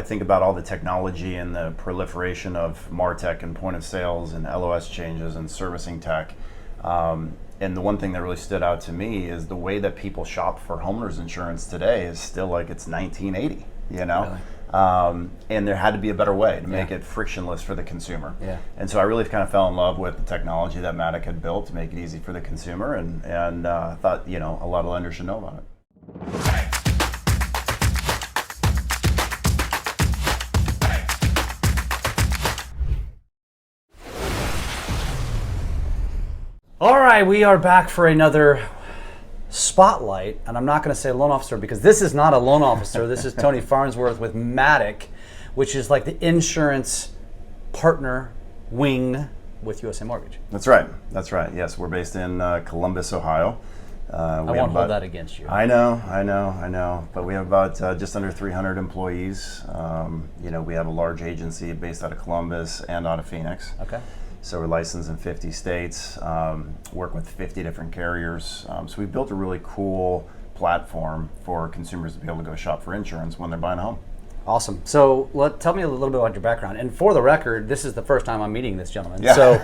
I think about all the technology and the proliferation of MarTech and point of sales and LOS changes and servicing tech. And the one thing that really stood out to me is the way that people shop for homeowners insurance today is still like it's 1980, you know? Really? And there had to be a better way to make it frictionless for the consumer. Yeah. And so I really kind of fell in love with the technology that Matic had built to make it easy for the consumer, and thought, you know, a lot of lenders should know about it. All right, we are back for another spotlight, and I'm not going to say loan officer because this is not a loan officer. This is Tony Farnsworth with Matic, which is like the insurance partner wing with USA Mortgage. That's right. That's right. Yes, we're based in Columbus, Ohio. I won't hold that against you. I know. But we have about just under 300 employees. You know, we have a large agency based out of Columbus and out of Phoenix. Okay. So we're licensed in 50 states, work with 50 different carriers. So we've built a really cool platform for consumers to be able to go shop for insurance when they're buying a home. Awesome. So tell me a little bit about your background. And for the record, this is the first time I'm meeting this gentleman. Yeah. So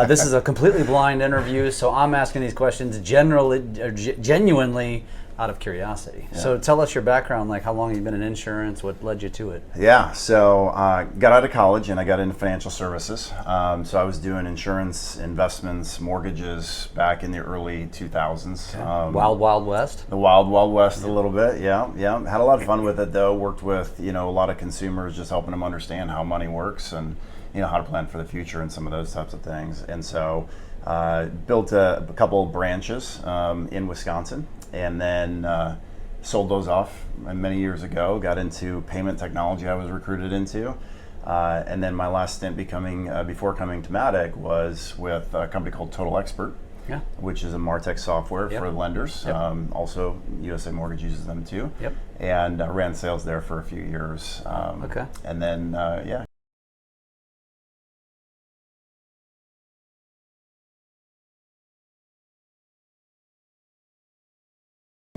this is a completely blind interview. So I'm asking these questions genuinely out of curiosity. Yeah. So tell us your background, like how long you've been in insurance, what led you to it? Yeah, so got out of college and I got into financial services. So I was doing insurance, investments, mortgages back in the early 2000s. Okay. Wild West? The Wild West a little bit, yeah. Had a lot of fun with it though, worked with, you know, a lot of consumers, just helping them understand how money works and, you know, how to plan for the future and some of those types of things. And so built a couple branches in Wisconsin, and then sold those off many years ago. Got into payment technology I was recruited into. And then my last stint before coming to Matic was with a company called Total Expert, which is a MarTech software for lenders. Yep. Also, USA Mortgage uses them too. Yep. And ran sales there for a few years. Okay. And then,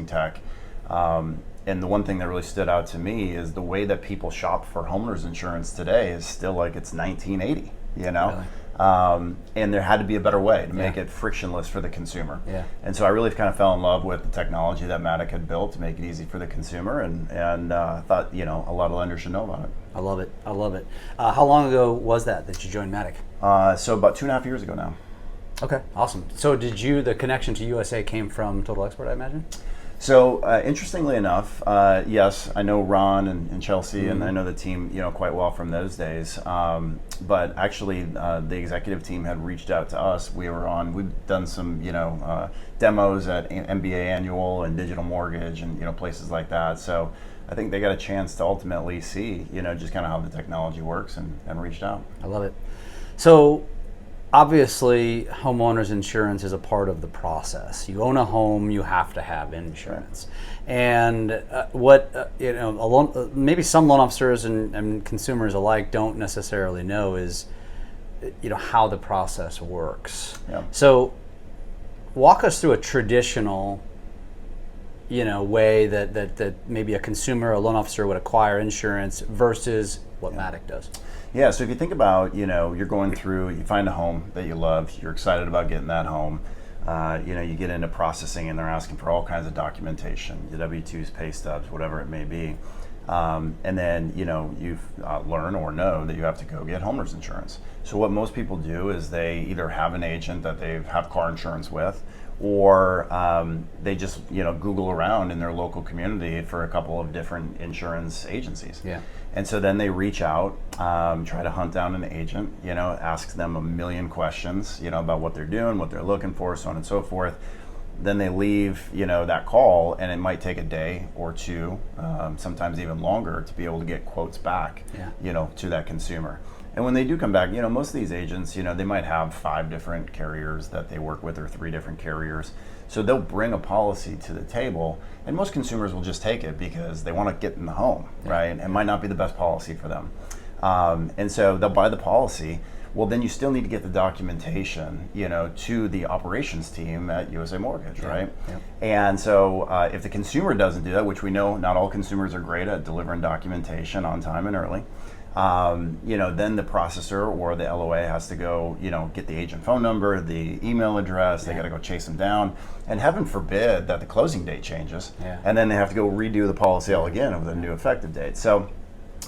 tech. And the one thing that really stood out to me is the way that people shop for homeowners insurance today is still like it's 1980, you know? Really? And there had to be a better way to make it frictionless for the consumer. Yeah. And so I really kind of fell in love with the technology that Matic had built to make it easy for the consumer, and thought, you know, a lot of lenders should know about it. I love it. How long ago was that you joined Matic? So about 2.5 years ago now. Okay, awesome. So the connection to USA came from Total Expert, I imagine? So interestingly enough, yes, I know Ron and Chelsea, and I know the team, you know, quite well from those days. But actually, the executive team had reached out to us. We've done some, you know, demos at MBA Annual and Digital Mortgage and, you know, places like that. So I think they got a chance to ultimately see, you know, just kind of how the technology works, and reached out. I love it. So obviously, homeowners insurance is a part of the process. You own a home, you have to have insurance. Right. And you know, maybe some loan officers and consumers alike don't necessarily know is, you know, how the process works. Yeah. So, walk us through a traditional, you know, way that maybe a consumer or a loan officer would acquire insurance versus what Matic does. Yeah, so if you think about, you know, you're going through, you find a home that you love, you're excited about getting that home, you know, you get into processing and they're asking for all kinds of documentation, your W-2s, pay stubs, whatever it may be. And then, you know, you learn or know that you have to go get homeowners insurance. So what most people do is they either have an agent that they have car insurance with, or they just, you know, Google around in their local community for a couple of different insurance agencies. Yeah. And so then they reach out, try to hunt down an agent, you know, ask them a million questions, you know, about what they're doing, what they're looking for, so on and so forth. Then they leave, you know, that call, and it might take a day or two, sometimes even longer, to be able to get quotes back, you know, to that consumer. And when they do come back, you know, most of these agents, you know, they might have 5 different carriers that they work with, or 3 different carriers. So they'll bring a policy to the table, and most consumers will just take it because they want to get in the home, right? And it might not be the best policy for them. And so they'll buy the policy. Well, then you still need to get the documentation, to the operations team at USA Mortgage, right? Yep. And so if the consumer doesn't do that, which we know not all consumers are great at delivering documentation on time and early, then the processor or the LOA has to go, get the agent phone number, the email address. They got to go chase them down, and heaven forbid that the closing date changes, and then they have to go redo the policy all again with a new effective date. So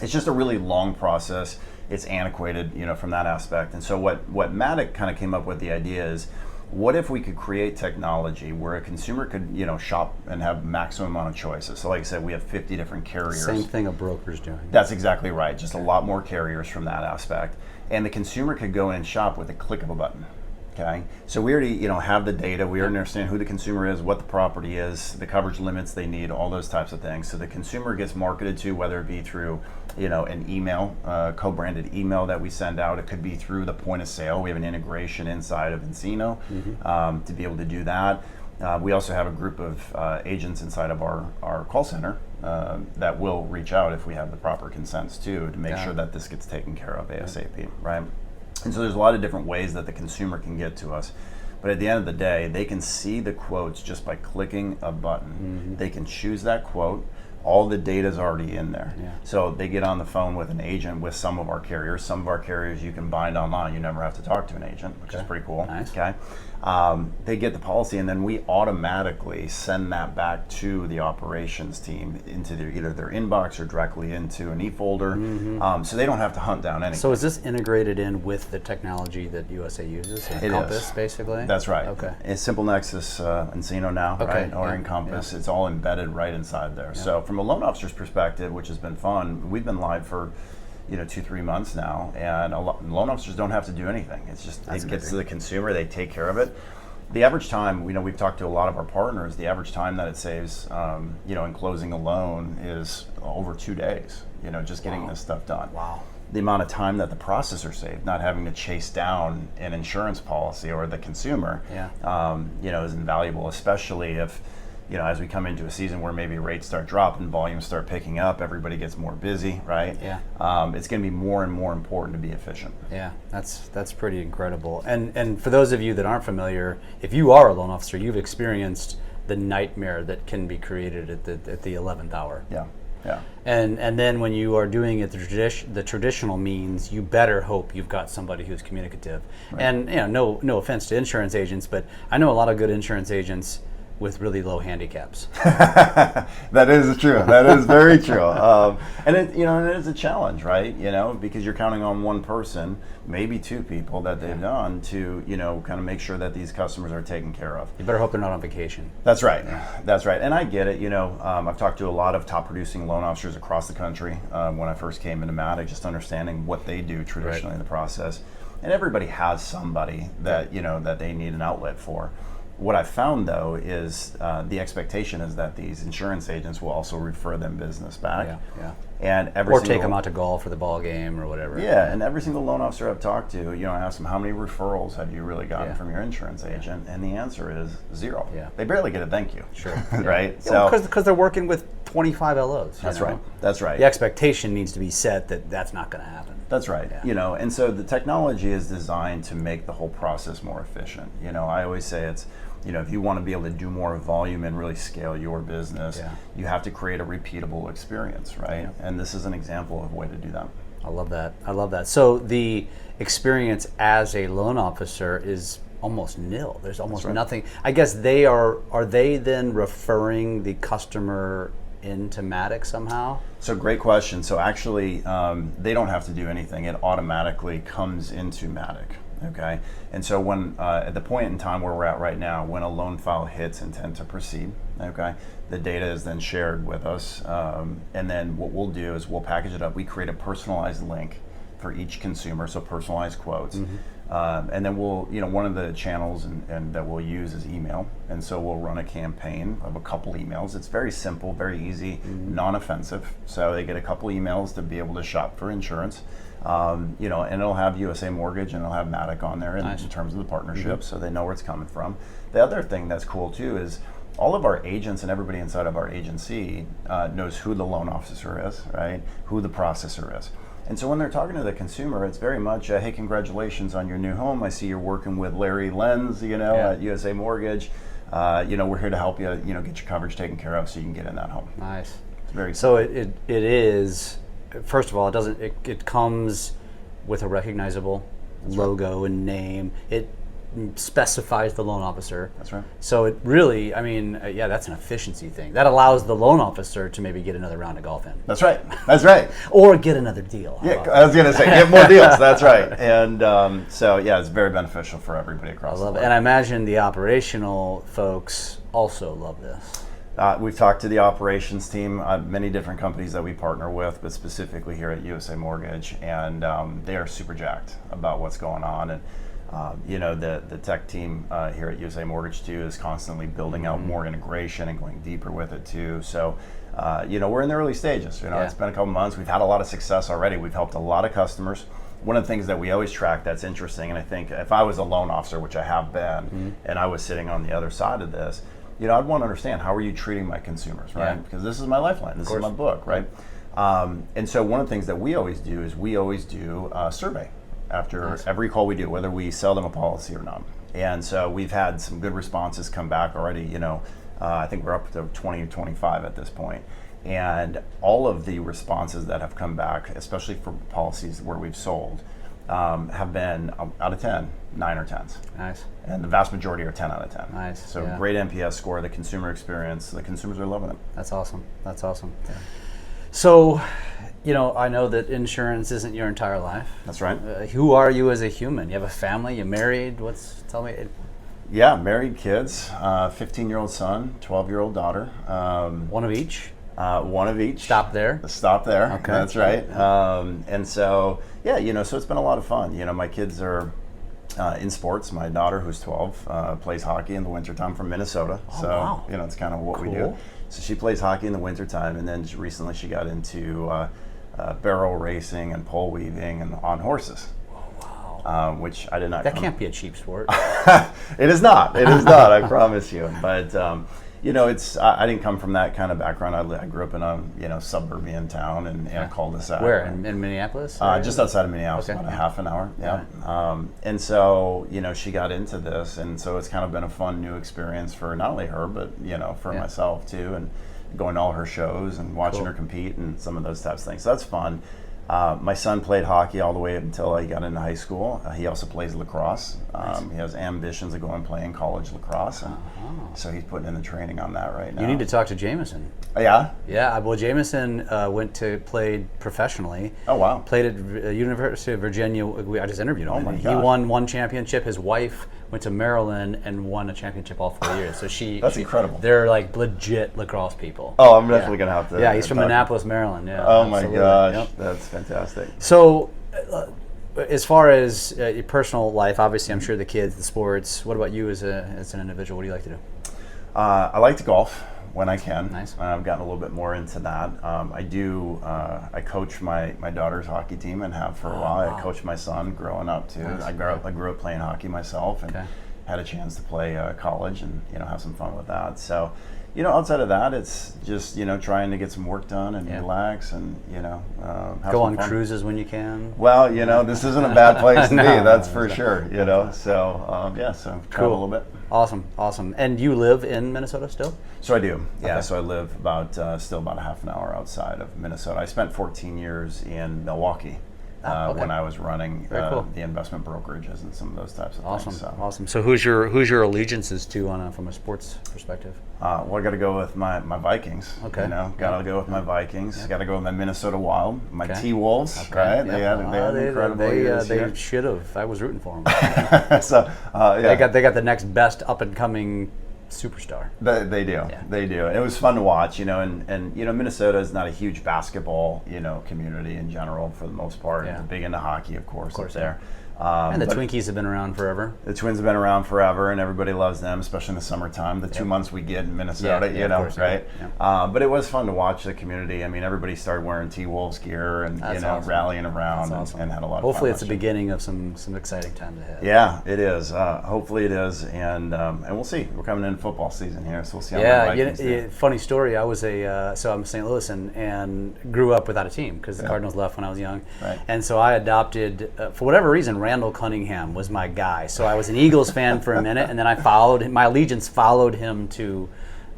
it's just a really long process. It's antiquated, from that aspect. And so what Matic kind of came up with the idea is, what if we could create technology where a consumer could, shop and have maximum amount of choices? So like I said, we have 50 different carriers. Same thing a broker's doing. That's exactly right. Just a lot more carriers from that aspect. And the consumer could go in and shop with a click of a button. Okay, so we already, have the data. We already understand who the consumer is, what the property is, the coverage limits they need, all those types of things. So the consumer gets marketed to, whether it be through, an email, co-branded email that we send out. It could be through the point of sale. We have an integration inside of Encino to be able to do that. We also have a group of agents inside of our call center that will reach out if we have the proper consents too, to make sure that this gets taken care of ASAP, right? And so there's a lot of different ways that the consumer can get to us. But at the end of the day, they can see the quotes just by clicking a button. They can choose that quote. All the data is already in there. So they get on the phone with an agent with some of our carriers. Some of our carriers you can bind online. You never have to talk to an agent, which is pretty cool. Nice. Okay. They get the policy, and then we automatically send that back to the operations team into either their inbox or directly into an e-folder, so they don't have to hunt down anything. So is this integrated in with the technology that USA uses? Encompass, basically? That's right. Okay. It's Simple Nexus, Encino now, right? Or Encompass. It's all embedded right inside there. So from a loan officer's perspective, which has been fun, we've been live for 2-3 months now, and loan officers don't have to do anything. It's just it gets to the consumer, they take care of it. The average time, we've talked to a lot of our partners, the average time that it saves, in closing a loan is over 2 days, just getting this stuff done. Wow. The amount of time that the processor saved, not having to chase down an insurance policy or the consumer, is invaluable, especially if, as we come into a season where maybe rates start dropping, volumes start picking up, everybody gets more busy, right? It's going to be more and more important to be efficient. Yeah, that's pretty incredible. And for those of you that aren't familiar, if you are a loan officer, you've experienced the nightmare that can be created at the 11th hour. Yeah. And then when you are doing it the traditional means, you better hope you've got somebody who's communicative. Right. And no offense to insurance agents, but I know a lot of good insurance agents with really low handicaps. That is true. That is very true. And it is a challenge, right? Because you're counting on one person, maybe two people that they've done to, kind of make sure that these customers are taken care of. You better hope they're not on vacation. That's right. That's right. And I get it. I've talked to a lot of top producing loan officers across the country when I first came into Matic, just understanding what they do traditionally in the process. And everybody has somebody that, that they need an outlet for. What I found, though, is the expectation is that these insurance agents will also refer them business back. And take them out to golf or the ball game or whatever. And every single loan officer I've talked to, I ask them, how many referrals have you really gotten from your insurance agent? And the answer is 0. They barely get a thank you. Sure. Right? So because they're working with 25 LOs. That's right. That's right. The expectation needs to be set that that's not going to happen. That's right. And so the technology is designed to make the whole process more efficient. I always say it's, if you want to be able to do more volume and really scale your business, you have to create a repeatable experience, right? And this is an example of a way to do that. I love that. So the experience as a loan officer is almost nil. There's almost nothing. I guess are they then referring the customer into Matic somehow? So great question. So actually, they don't have to do anything. It automatically comes into Matic. Okay, and so when at the point in time where we're at right now, when a loan file hits intent to proceed, okay, the data is then shared with us, and then what we'll do is we'll package it up. We create a personalized link for each consumer, so personalized quotes, and then we'll, one of the channels and that we'll use is email, and so we'll run a campaign of a couple emails. It's very simple, very easy, non-offensive. So they get a couple emails to be able to shop for insurance. And it'll have USA Mortgage and it'll have Matic on there in terms of the partnership, so they know where it's coming from. The other thing that's cool too is all of our agents and everybody inside of our agency knows who the loan officer is, right? Who the processor is. And so when they're talking to the consumer, it's very much, hey, congratulations on your new home. I see you're working with Larry Lenz, at USA Mortgage. We're here to help you, get your coverage taken care of so you can get in that home. Nice. It's very so it is, first of all, it comes with a recognizable logo and name. It specifies the loan officer. That's right. So it really, that's an efficiency thing. That allows the loan officer to maybe get another round of golf in. That's right. That's right. Or get another deal. Yeah, I was going to say, get more deals. That's right. And it's very beneficial for everybody across the board. And I imagine the operational folks also love this. We've talked to the operations team, many different companies that we partner with, but specifically here at USA Mortgage, and they are super jacked about what's going on. And the tech team here at USA Mortgage too is constantly building out more integration and going deeper with it too. So, we're in the early stages. It's been a couple months. We've had a lot of success already. We've helped a lot of customers. One of the things that we always track that's interesting, and I think if I was a loan officer, which I have been, and I was sitting on the other side of this, I'd want to understand, how are you treating my consumers, right? Yeah. Because this is my lifeline. This is my book, right? And so one of the things that we always do is we always do a survey after every call we do, whether we sell them a policy or not. And so we've had some good responses come back already. I think we're up to 20 or 25 at this point. And all of the responses that have come back, especially for policies where we've sold, have been out of 10, 9 or 10s. Nice. And the vast majority are 10 out of 10. Nice. So great NPS score, the consumer experience, the consumers are loving it. That's awesome. That's awesome. Yeah. So, I know that insurance isn't your entire life. That's right. Who are you as a human? You have a family? You married? Tell me. Yeah, married, kids, 15-year-old son, 12-year-old daughter. One of each? One of each. Stop there? Stop there. Okay. That's right. And so, so it's been a lot of fun. My kids are in sports. My daughter, who's 12, plays hockey in the wintertime from Minnesota. Oh, so, wow. It's kind of what we do. So she plays hockey in the wintertime, and then recently she got into barrel racing and pole weaving and on horses. Oh, wow. Which I did not. That can't be a cheap sport. It is not. It is not. I promise you. But I didn't come from that kind of background. I grew up in a suburban town in a cul-de-sac. Where in Minneapolis? Just outside of Minneapolis, about a half an hour. Yeah. Right. And so she got into this, and so it's kind of been a fun new experience for not only her, but for myself too, and going to all her shows and watching her compete and some of those types of things. So that's fun. My son played hockey all the way up until he got into high school. He also plays lacrosse. He has ambitions of going and playing college lacrosse, and so he's putting in the training on that right now. You need to talk to Jameson. Yeah? Yeah, well, Jameson played professionally. Oh, wow. Played at University of Virginia. I just interviewed him. Oh, my He gosh. won one championship. His wife went to Maryland and won a championship all 4 years. So That's incredible. They're like legit lacrosse people. Oh, I'm definitely going to have to. Yeah, he's from Annapolis, Maryland. Yeah. Oh, my absolutely. gosh. Yep. That's fantastic. So, as far as your personal life, obviously, I'm sure the kids, the sports. What about you as an individual? What do you like to do? I like to golf when I can. Nice. I've gotten a little bit more into that. I coach my daughter's hockey team and have for a while. I coached my son growing up too. Nice. I grew up playing hockey myself and had a chance to play college and have some fun with that. So, outside of that, it's just trying to get some work done and relax and have Go some on fun. cruises when you can. Well, this isn't a bad place to No, be. That's no, for no. sure. So travel a little bit. Awesome. And you live in Minnesota still? So I do, yeah. Okay. So I live still about a half an hour outside of Minnesota. I spent 14 years in Milwaukee when I was running the investment brokerages and some of those types of things. Awesome. So who's your allegiances to from a sports perspective? Well, I got to go with my Vikings. Okay. Got to go with my Vikings. Got to go with my Minnesota Wild, my T-Wolves. Okay. Right? Yep. They had incredible years They here. should have. I was rooting for them. So They got the next best up and coming superstar. They do. Yeah. They do. And it was fun to watch, and Minnesota is not a huge basketball, community in general for the most part. Yeah. They're big into hockey, of course, up there. And the but Twinkies have been around forever. the Twins have been around forever, and everybody loves them, especially in the summertime. The 2 months we get in Minnesota, Yeah, of course, right? yeah. But it was fun to watch the community. I mean, everybody started wearing T-Wolves gear and That's awesome. rallying around That's awesome. and had a lot of Hopefully fun. it's the beginning of some exciting times ahead. Yeah, it is. Hopefully it is, and we'll see. We're coming into football season here, so we'll see how Yeah, the Vikings do. funny story. I was so I'm St. Louis and grew up without a team because the Cardinals left when I was young, Right. and so I adopted for whatever reason Randall Cunningham was my guy. So I was an Eagles fan for a minute, and then I followed him. My allegiance followed him to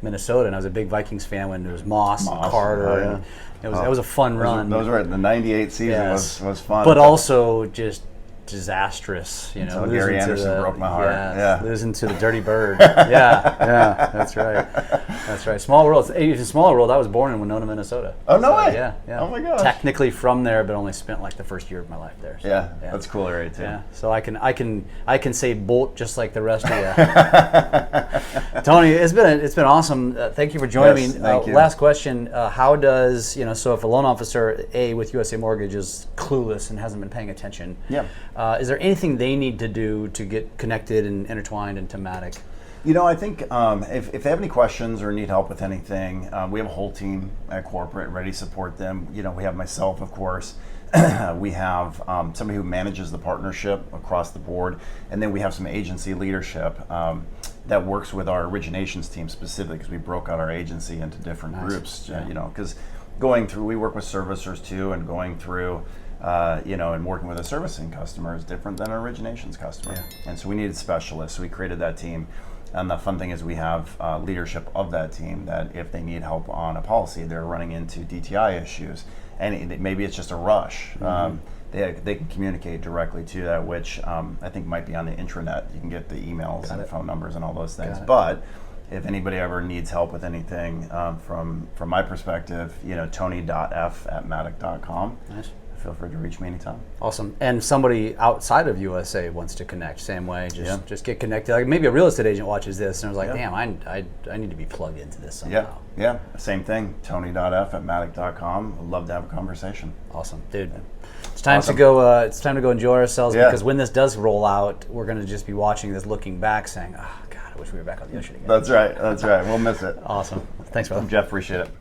Minnesota, and I was a big Vikings fan when there was Moss and Carter. oh, yeah. And it was a fun run. Those were the '98 season Yes. was fun, but also just disastrous, Until Gary losing to Anderson broke my heart. Yeah, losing to the Dirty Bird. yeah, that's right. That's right. Small world. Even smaller world. I was born in Winona, Minnesota. Oh, no way. Yeah. Oh my gosh. Technically from there, but only spent like the first year of my life there. So, Yeah, that's cool area too. Yeah, so I can say Bolt just like the rest of you. Tony, it's been awesome. Thank you for joining Yes, me. thank you. Last question: how does so if a loan officer with USA Mortgage is clueless and hasn't been paying attention, is there anything they need to do to get connected and intertwined into Matic? I think if they have any questions or need help with anything, we have a whole team at corporate ready to support them. We have myself, of course. We have somebody who manages the partnership across the board, and then we have some agency leadership that works with our originations team specifically because we broke out our agency into different groups. Because going through, we work with servicers too, and going through. And working with a servicing customer is different than an originations customer. Yeah. And so we needed specialists. So we created that team. And the fun thing is we have leadership of that team that if they need help on a policy, they're running into DTI issues. And maybe it's just a rush. They can communicate directly to that, which I think might be on the intranet. You can get the emails and phone numbers and all those things. But if anybody ever needs help with anything from my perspective, tony.f@matic.com. Nice. Feel free to reach me anytime. Awesome. And somebody outside of USA wants to connect, same way. Just get connected. Like maybe a real estate agent watches this and was like, damn, I need to be plugged into this somehow. Yeah. Same thing. Tony.f@matic.com. I'd love to have a conversation. Awesome, dude. It's time to go. It's time to go enjoy ourselves because when this does roll out, we're going to just be watching this, looking back, saying, "Oh God, I wish we were back on the ocean again." That's right. We'll miss it. Awesome. Thanks, brother. Jeff, appreciate it.